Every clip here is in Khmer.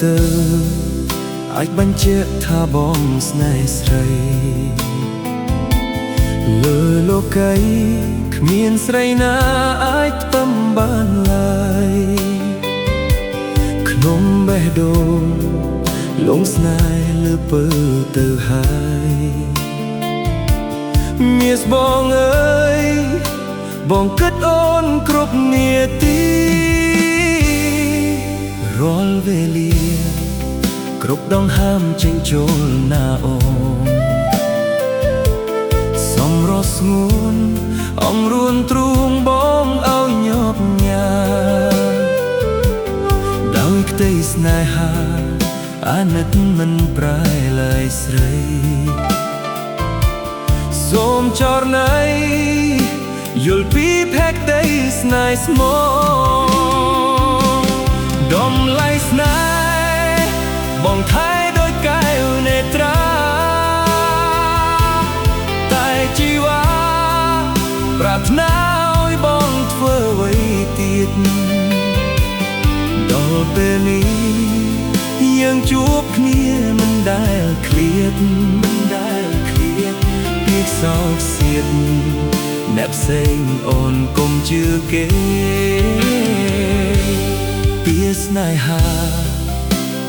ទៅអាចបញ្ជាក់ថាបងស្នេហ៍ស្រីលើលោកីគ្មានស្រីណាអាចផ្ទឹមបានឡើយក្នុងបេះដូងលងស្នេហ៍លើពើទៅហើយមាសបងអើយបងគិតអូនគ្រប់នាទីរាល់វេលាគ្រប់ដងហើមចេញចូលណាអូនសំរស់ស្ងួនអង្រួនទ្រូងបងឲ្យញាប់ញ៉ាដោយក្តីស្នេហាអាណិតមិនប្រែឡើយស្រីសូមចរណៃយល់ពីភក្តីស្នេហ៍ស្មោះដំឡៃស្នេហ៍បងថែដោយកែវនេត្រាតែជីវ៉ាប្រាថ្នាឲ្យបងធ្វើអ្វីទៀតដល់ពេលនេះយើងជួបគ្នាមិនដែលឃ្លាតពីសោកសៀតអ្នកផ្សេងអូនកុំជឿគេពីស្នេហា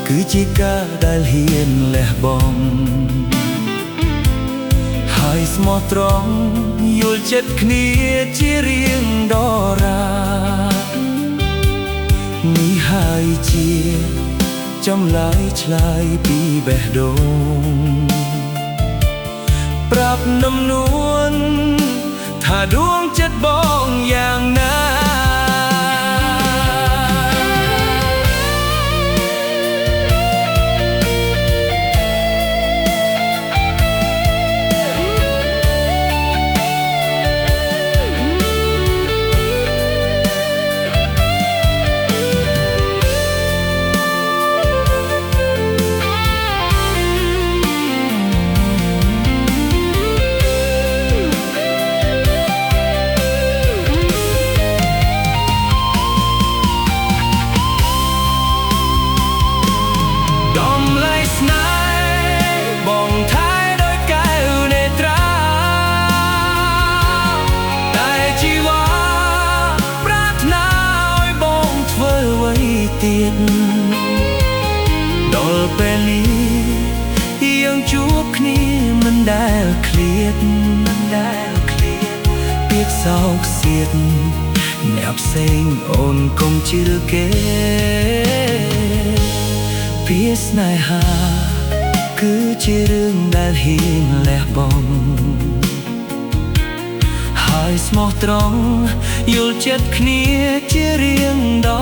គឺជាការដែលហ៊ានលះបង់ហើយស្មោះត្រង់យល់ចិត្តគ្នាជារៀងដរានេះហើយជាចម្លើយឆ្លើយពីបេះដូងប្រាប់នំនួនថាដួងចិត្តបងយ៉ាងណាដល់ពេលនេះយើងជួបគ្នាមិនដែលឃ្លាតពីសោកសៀតអ្នកផ្សេងអូនកុំជឿគេពីស្នេហាគឺជារឿងដែលហ៊ានលះបង់ហើយស្មោះត្រង់យល់ចិត្តគ្នាជារៀងដ